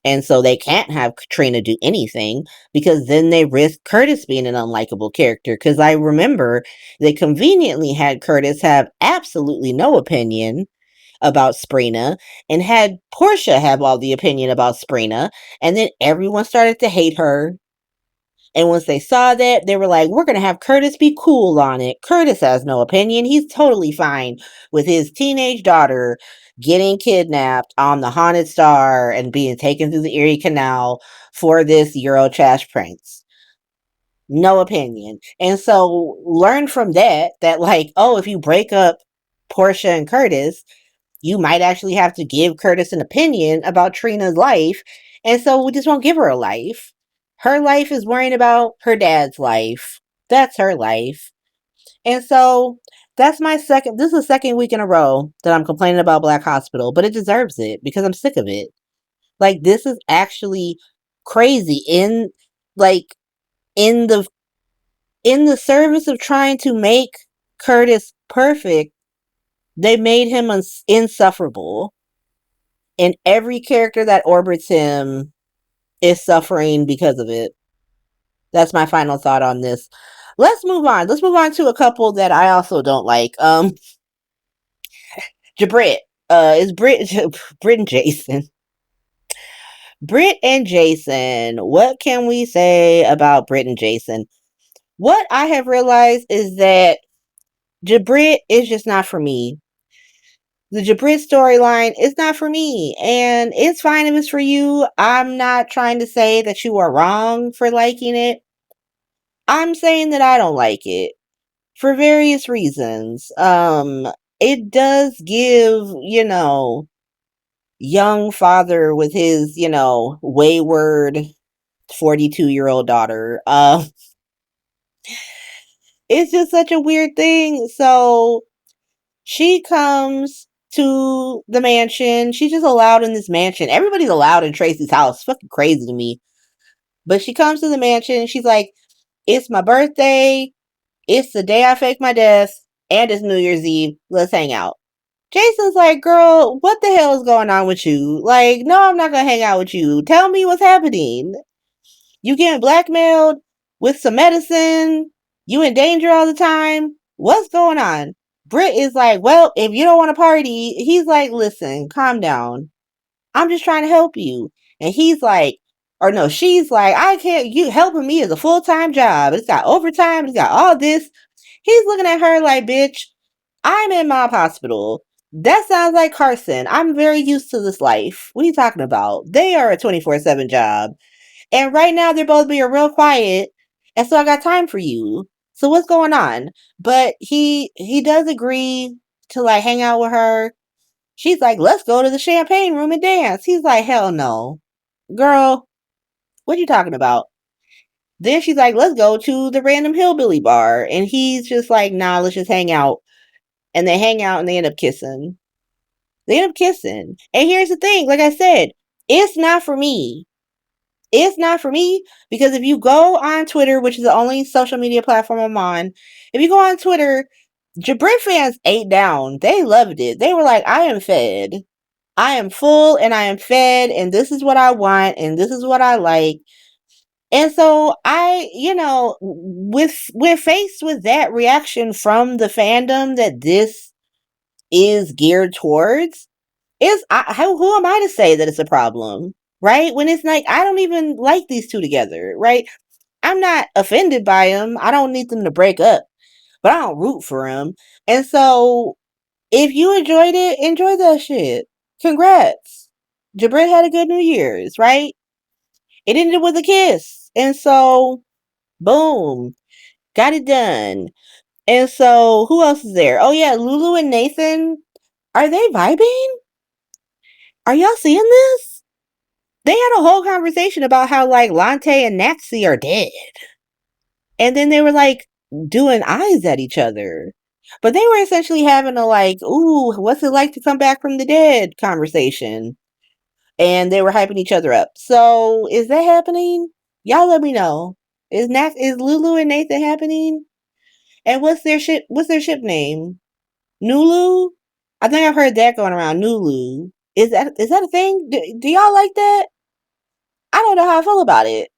And so they can't have Trina do anything because then they risk Curtis being an unlikable character. Because I remember they conveniently had Curtis have absolutely no opinion about Sprina and had Portia have all the opinion about Sprina, and then everyone started to hate her. And once they saw that, they were like, we're going to have Curtis be cool on it. Curtis has no opinion. He's totally fine with his teenage daughter getting kidnapped on the Haunted Star and being taken through the Erie Canal for this Eurotrash pranks. No opinion. And so learn from that, like, oh, if you break up Portia and Curtis, you might actually have to give Curtis an opinion about Trina's life. And so we just won't give her a life. Her life is worrying about her dad's life. That's her life. And so that's this is the second week in a row that I'm complaining about Black Hospital, but it deserves it because I'm sick of it. Like, this is actually crazy like in the in the service of trying to make Curtis perfect, they made him insufferable. And every character that orbits him is suffering because of it. That's my final thought on this. Let's move on. Let's move on to a couple that I also don't like. Jabrit. Is Brit and Jason. Brit and Jason. What can we say about Brit and Jason? What I have realized is that Jabrit is just not for me. The Jabrit storyline is not for me, and it's fine if it's for you. I'm not trying to say that you are wrong for liking it. I'm saying that I don't like it for various reasons. It does give, young father with his, wayward 42-year-old daughter. It's just such a weird thing. So she comes to the mansion. She's just allowed in this mansion. Everybody's allowed in Tracy's house. It's fucking crazy to me. But she comes to the mansion. She's like, it's my birthday. It's the day I faked my death. And it's New Year's Eve. Let's hang out. Jason's like, girl, what the hell is going on with you? Like, no, I'm not going to hang out with you. Tell me what's happening. You getting blackmailed with some medicine? You in danger all the time? What's going on? Britt is like, well, if you don't want to party, he's like, listen, calm down. I'm just trying to help you. And he's like, or no, she's like, I can't, you helping me is a full-time job. It's got overtime. It's got all this. He's looking at her like, bitch, I'm in mob hospital. That sounds like Carson. I'm very used to this life. What are you talking about? They are a 24/7 job. And right now they're both being real quiet. And so I got time for you. So what's going on? But he does agree to like hang out with her. She's like, let's go to the champagne room and dance. He's like, hell no. Girl, what you talking about? Then she's like, let's go to the random hillbilly bar. And he's just like, nah, let's just hang out. And they hang out and they end up kissing. They end up kissing. And here's the thing, like I said, it's not for me. It's not for me because if you go on Twitter, which is the only social media platform I'm on, if you go on Twitter, Jabrit fans ate down. They loved it. They were like, I am fed. I am full and I am fed and this is what I want and this is what I like. And so I, with faced with that reaction from the fandom that this is geared towards, who am I to say that it's a problem, right? When it's like I don't even like these two together, right? I'm not offended by them. I don't need them to break up, but I don't root for them. And so if you enjoyed it, enjoy that shit. Congrats. Jabrit had a good New Year's, right? It ended with a kiss. And so, boom, got it done. And so, who else is there? Oh, yeah, Lulu and Nathan. Are they vibing? Are y'all seeing this? They had a whole conversation about how, like, Lante and Naxi are dead. And then they were, like, doing eyes at each other. But they were essentially having a, like, ooh, what's it like to come back from the dead conversation. And they were hyping each other up. So, is that happening? Y'all let me know. Is Lulu and Nathan happening? And what's their ship name? Nulu? I think I've heard that going around. Nulu. Is that a thing? Do y'all like that? I don't know how I feel about it.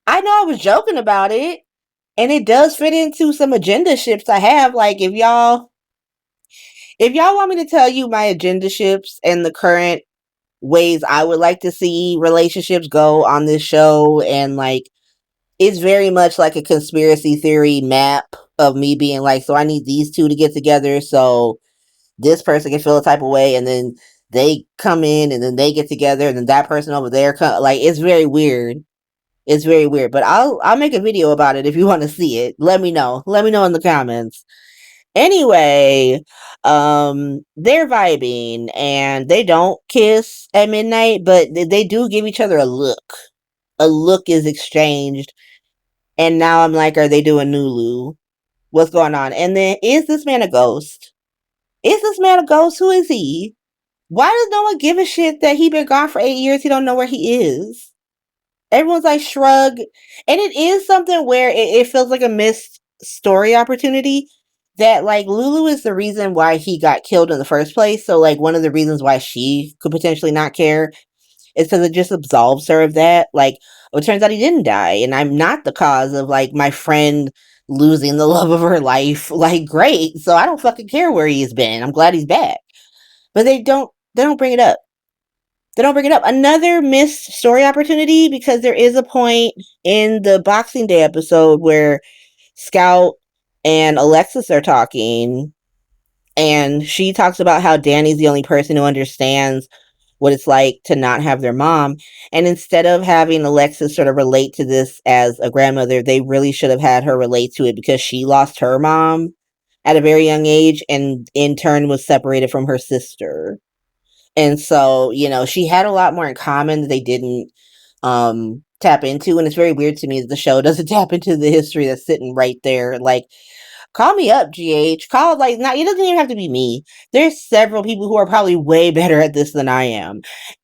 I know I was joking about it, and it does fit into some agenda ships I have. Like if y'all want me to tell you my agenda ships and the current ways I would like to see relationships go on this show, and like it's very much like a conspiracy theory map of me being like, so I need these two to get together so this person can feel a type of way, and then they come in and then they get together and then that person over there like it's very weird. It's very weird, but I'll make a video about it if you want to see it. Let me know in the comments. Anyway, they're vibing and they don't kiss at midnight, but they do give each other a look. A look is exchanged, and now I'm like, are they doing Nulu? What's going on? And then, is this man a ghost? Is this man a ghost? Who is he? Why does no one give a shit that he been gone for 8 years? He don't know where he is. Everyone's like shrug, and it is something where it feels like a missed story opportunity. That like Lulu is the reason why he got killed in the first place. So like one of the reasons why she could potentially not care is because it just absolves her of that. Like it turns out he didn't die, and I'm not the cause of like my friend losing the love of her life. Like great, so I don't fucking care where he's been. I'm glad he's back. But they don't bring it up. They don't bring it up. Another missed story opportunity because there is a point in the Boxing Day episode where Scout and Alexis are talking, and she talks about how Danny's the only person who understands what it's like to not have their mom. And instead of having Alexis sort of relate to this as a grandmother, they really should have had her relate to it because she lost her mom at a very young age and in turn was separated from her sister. And so, she had a lot more in common that they didn't tap into. And it's very weird to me that the show doesn't tap into the history that's sitting right there. Like, call me up, GH. Call, like, not, it doesn't even have to be me. There's several people who are probably way better at this than I am.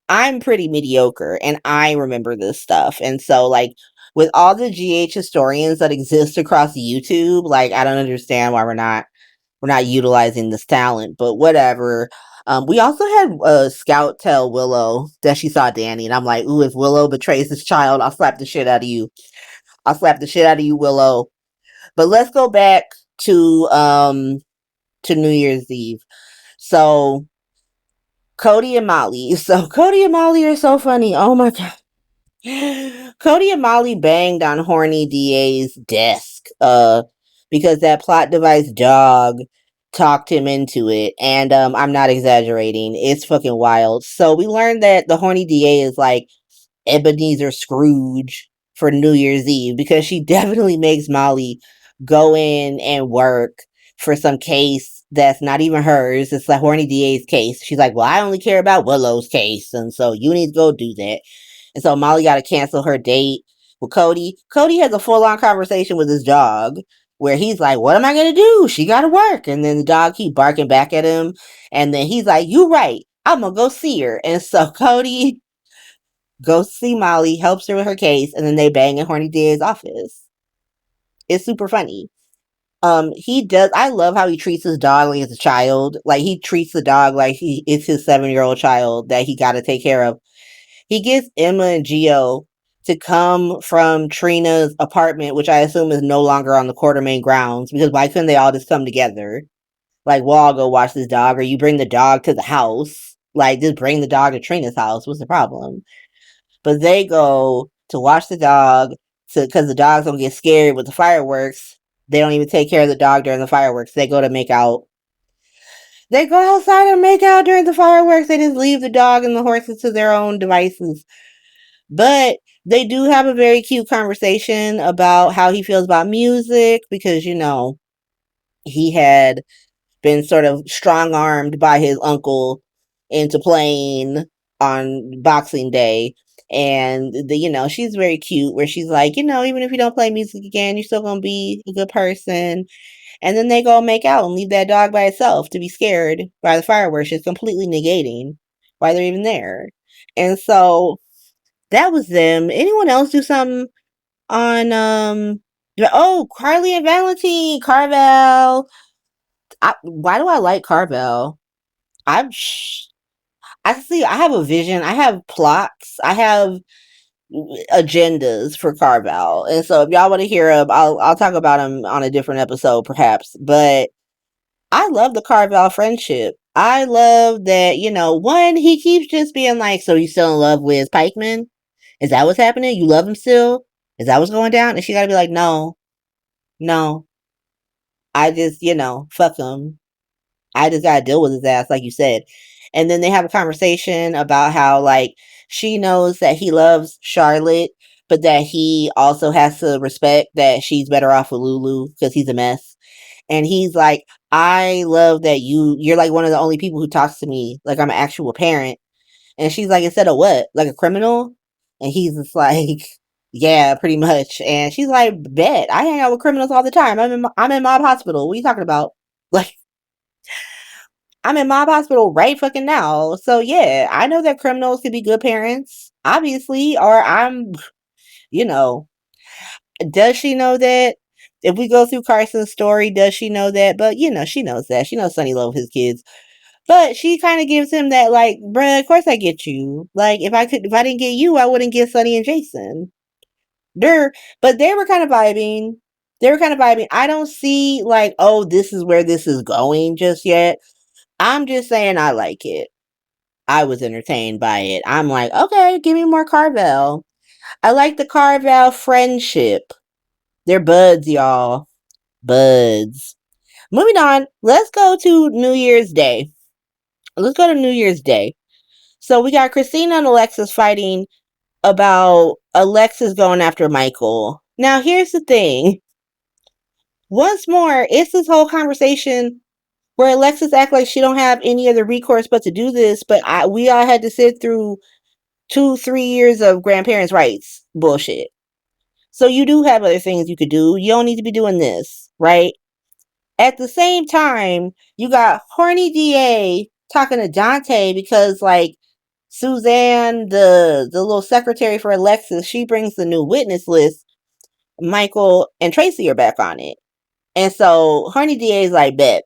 I'm pretty mediocre and I remember this stuff. And so, like, with all the GH historians that exist across YouTube, like, I don't understand why we're not utilizing this talent, but whatever. We also had Scout tell Willow that she saw Danny, and I'm like, ooh, if Willow betrays this child, I'll slap the shit out of you. I'll slap the shit out of you, Willow. But let's go back to New Year's Eve. So Cody and Molly. So Cody and Molly are so funny. Oh my god. Cody and Molly banged on horny DA's desk because that plot device dog talked him into it, and I'm not exaggerating, it's fucking wild. So we learned that the horny DA is like Ebenezer Scrooge for New Year's Eve because she definitely makes Molly go in and work for some case that's not even hers. It's the horny DA's case. She's like, well, I only care about Willow's case, and so you need to go do that. And so Molly got to cancel her date with Cody. Cody has a full-on conversation with his dog where he's like, what am I going to do? She got to work. And then the dog keep barking back at him. And then he's like, you right. I'm going to go see her. And so Cody goes to see Molly, helps her with her case, and then they bang in Horny DA's office. It's super funny. He does. I love how he treats his dog like it's a child. Like he treats the dog like it's his 7-year-old child that he got to take care of. He gets Emma and Gio to come from Trina's apartment, which I assume is no longer on the Quartermain grounds, because why couldn't they all just come together? Like, we'll all go watch this dog, or you bring the dog to the house. Like, just bring the dog to Trina's house. What's the problem? But they go to watch the dog because the dogs don't get scared with the fireworks. They don't even take care of the dog during the fireworks. They go to make out. They go outside and make out during the fireworks. They just leave the dog and the horses to their own devices. But they do have a very cute conversation about how he feels about music because, he had been sort of strong-armed by his uncle into playing on Boxing Day. And, she's very cute where she's like, even if you don't play music again, you're still going to be a good person. And then they go make out and leave that dog by itself to be scared by the fireworks, just completely negating why they're even there. And so that was them. Anyone else do something on Carly and Valentine, Carvel. Why do I like Carvel? I'm I see. I have a vision. I have plots. I have agendas for Carvel, and so if y'all want to hear them, I'll talk about them on a different episode, perhaps. But I love the Carvel friendship. I love that one, he keeps just being like, "So you still in love with Pikeman? Is that what's happening? You love him still? Is that what's going down?" And she got to be like, "No, no, I just fuck him. I just gotta deal with his ass, like you said." And then they have a conversation about how, like, she knows that he loves Charlotte, but that he also has to respect that she's better off with Lulu because he's a mess. And he's like, I love that you're like one of the only people who talks to me like I'm an actual parent. And she's like, instead of what? Like a criminal? And he's just like, yeah, pretty much. And she's like, bet. I hang out with criminals all the time. I'm in mob hospital. What are you talking about? Like, I'm in mob hospital right fucking now. So yeah, I know that criminals can be good parents, obviously, or you know, does she know that? If we go through Carson's story, does she know that? But she knows that. She knows Sonny loves his kids. But she kind of gives him that, like, bruh, of course I get you. Like, if I didn't get you, I wouldn't get Sonny and Jason. But they were kind of vibing. I don't see, like, oh, this is where this is going just yet. I'm just saying I like it. I was entertained by it. I'm like, okay, give me more Carvel. I like the Carvel friendship. They're buds, y'all. Buds. Moving on, let's go to New Year's Day. So we got Christina and Alexis fighting about Alexis going after Michael. Now, here's the thing. Once more, it's this whole conversation where Alexis act like she don't have any other recourse but to do this, but we all had to sit through 2-3 years of grandparents' rights bullshit. So you do have other things you could do. You don't need to be doing this, right? At the same time, you got horny DA talking to Dante because, like, Suzanne, the little secretary for Alexis, she brings the new witness list. Michael and Tracy are back on it. And so horny DA is like, bet.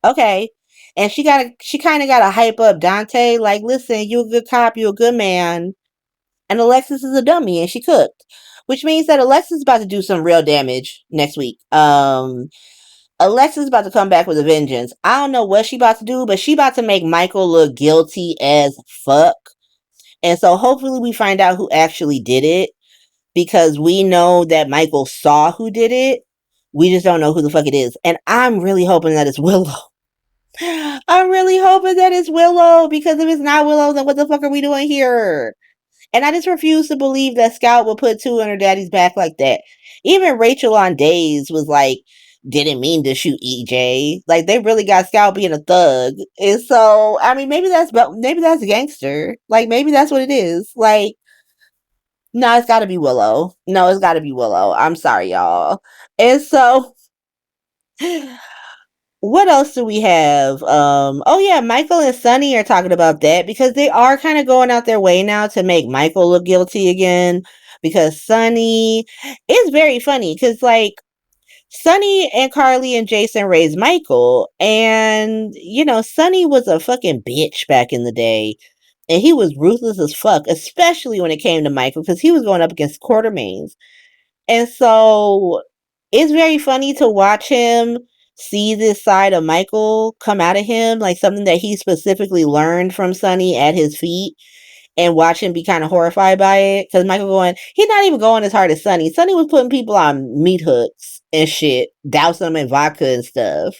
Okay. And she kind of got to hype up Dante, like, listen, you a good cop, you a good man. And Alexis is a dummy and she cooked. Which means that Alexis is about to do some real damage next week. Alexis is about to come back with a vengeance. I don't know what she about to do, but she about to make Michael look guilty as fuck. And so hopefully we find out who actually did it. Because we know that Michael saw who did it. We just don't know who the fuck it is. And I'm really hoping that it's Willow. I'm really hoping that it's Willow. Because if it's not Willow, then what the fuck are we doing here? And I just refuse to believe that Scout will put two on her daddy's back like that. Even Rachel on Days was like, didn't mean to shoot EJ. Like they really got Scout being a thug. And so, I mean, maybe that's gangster. Like maybe that's what it is. Like, no, it's got to be Willow. No, it's got to be Willow. I'm sorry, y'all. And so, what else do we have? Oh yeah, Michael and Sonny are talking about that because they are kind of going out their way now to make Michael look guilty again. Because Sonny is very funny because like Sonny and Carly and Jason raised Michael, and you know, Sonny was a fucking bitch back in the day. And he was ruthless as fuck, especially when it came to Michael, because he was going up against Quartermains. And so it's very funny to watch him see this side of Michael come out of him, like something that he specifically learned from Sonny at his feet, and watch him be kind of horrified by it. Because Michael going, he's not even going as hard as Sonny. Sonny was putting people on meat hooks and shit, dousing them in vodka and stuff.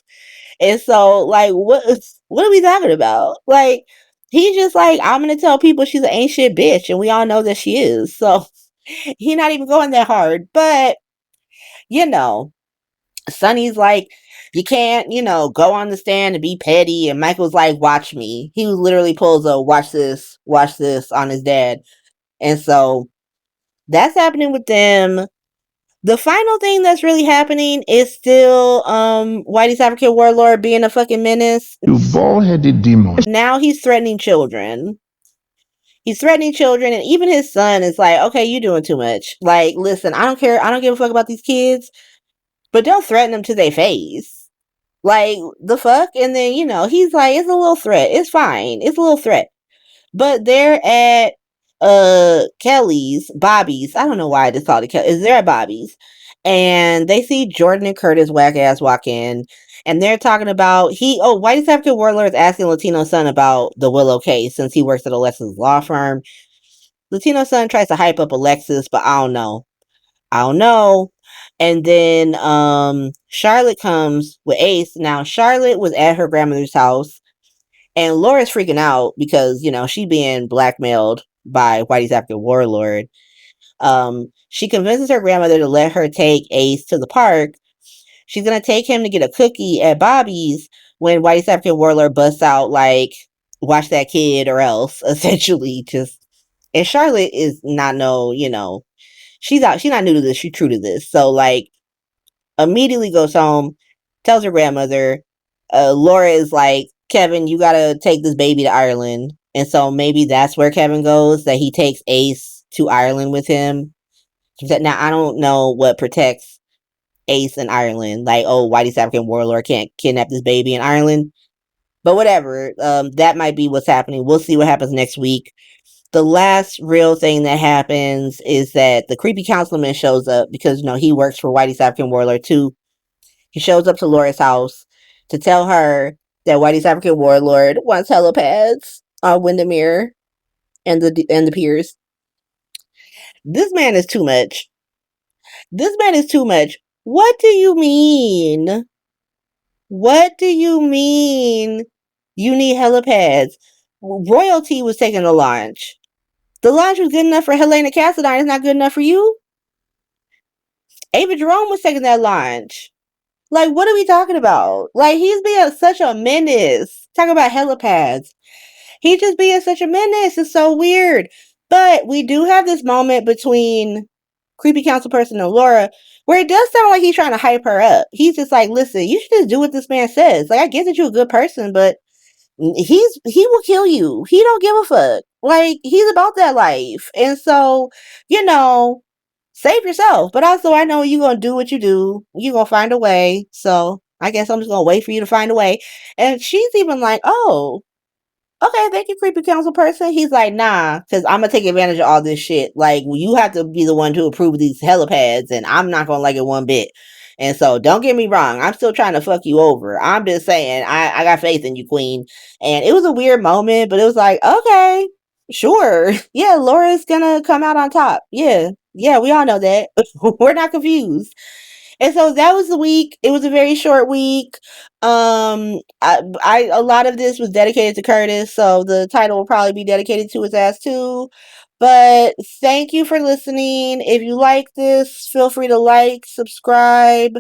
And so, like, what are we talking about? Like, he's just like, I'm gonna tell people she's an ain't shit bitch, and we all know that she is. So he's not even going that hard. But you know, Sonny's like, you can't, you know, go on the stand and be petty. And Michael's like, watch me. He literally pulls a watch this on his dad. And so that's happening with them. The final thing that's really happening is still Whitey's African warlord being a fucking menace. You bald-headed demon. Now he's threatening children. He's threatening children, and even his son is like, okay, you're doing too much. Like, listen, I don't care. I don't give a fuck about these kids, but don't threaten them to their face. Like, the fuck? And then, you know, he's like, it's a little threat. It's fine. It's a little threat. But they're at Kelly's, Bobby's. I don't know why I just called it Kelly's. They're at Bobby's. And they see Jordan and Curtis whack ass walk in. And they're talking about Whitey's African warlord is asking Latino son about the Willow case since he works at Alexis' law firm. Latino son tries to hype up Alexis, but I don't know. I don't know. And then Charlotte comes with Ace. Now Charlotte was at her grandmother's house, and Laura's freaking out because, you know, she being blackmailed by Whitey's African warlord. She convinces her grandmother to let her take Ace to the park. She's gonna take him to get a cookie at Bobby's when Whitey's African warlord busts out like, watch that kid or else, essentially. Just, and Charlotte is not no, you know, she's not new to this, she's true to this. So like immediately goes home, tells her grandmother. Laura is like, Kevin, you gotta take this baby to Ireland. And so maybe that's where Kevin goes, that he takes Ace to Ireland with him. Now, I don't know what protects Ace in Ireland. Like, oh, Whitey's African warlord can't kidnap this baby in Ireland. But whatever, that might be what's happening. We'll see what happens next week. The last real thing that happens is that the creepy councilman shows up because, you know, he works for Whitey's African warlord too. He shows up to Laura's house to tell her that Whitey's African warlord wants helipads on Windermere and the piers. This man is too much. This man is too much. What do you mean? What do you mean you need helipads? Royalty was taking the launch. The launch was good enough for Helena Cassadine. It's not good enough for you? Ava Jerome was taking that launch. Like, what are we talking about? Like, he's being such a menace. Talk about helipads. He's just being such a menace. It's so weird. But we do have this moment between creepy council person and Laura where it does sound like he's trying to hype her up. He's just like, listen, you should just do what this man says. Like, I get that you're a good person, but he will kill you. He don't give a fuck. Like, he's about that life. And so, you know, save yourself. But also, I know you're going to do what you do. You're going to find a way. So I guess I'm just going to wait for you to find a way. And she's even like, oh, okay, thank you, creepy council person. He's like, nah, because I'm going to take advantage of all this shit. Like, you have to be the one to approve these helipads, and I'm not going to like it one bit. And so, don't get me wrong. I'm still trying to fuck you over. I'm just saying, I got faith in you, queen. And it was a weird moment, but it was like, okay, sure. Yeah, Laura's going to come out on top. Yeah, we all know that. We're not confused. And so that was the week. It was a very short week. A lot of this was dedicated to Curtis, so the title will probably be dedicated to his ass too. But thank you for listening. If you like this, feel free to like, subscribe.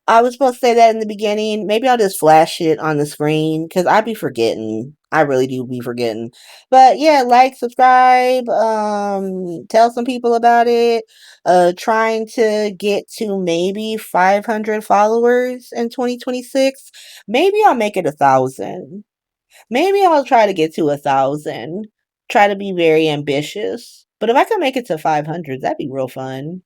I was supposed to say that in the beginning. Maybe I'll just flash it on the screen because I be forgetting. I really do be forgetting. But yeah, like, subscribe, tell some people about it. Trying to get to maybe 500 followers in 2026. Maybe I'll make it 1,000. Maybe I'll try to get to 1,000. Try to be very ambitious. But if I can make it to 500, that'd be real fun.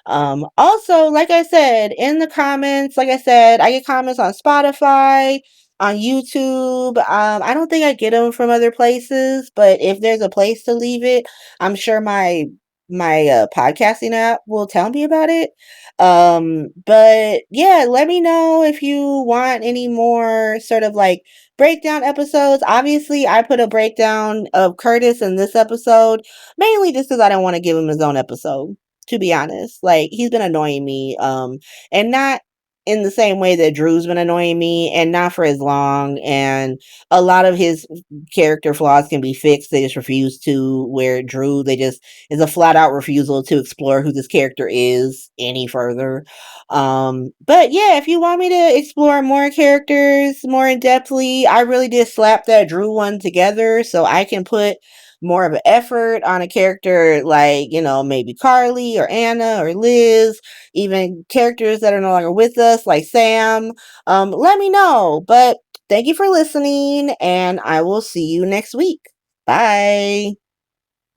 Also, like I said, in the comments, like I said, I get comments on Spotify, on YouTube. I don't think I get them from other places, but if there's a place to leave it, I'm sure my podcasting app will tell me about it. But yeah, let me know if you want any more sort of like breakdown episodes. Obviously, I put a breakdown of Curtis in this episode, mainly just because I don't want to give him his own episode, to be honest. Like, he's been annoying me, and not in the same way that Drew's been annoying me, and not for as long. And a lot of his character flaws can be fixed. They just refuse to. Where Drew, they just is a flat out refusal to explore who this character is any further. But yeah, if you want me to explore more characters more in depthly, I really did slap that Drew one together so I can put more of an effort on a character like, maybe Carly or Anna or Liz, even characters that are no longer with us like Sam. Let me know. But thank you for listening, and I will see you next week. Bye.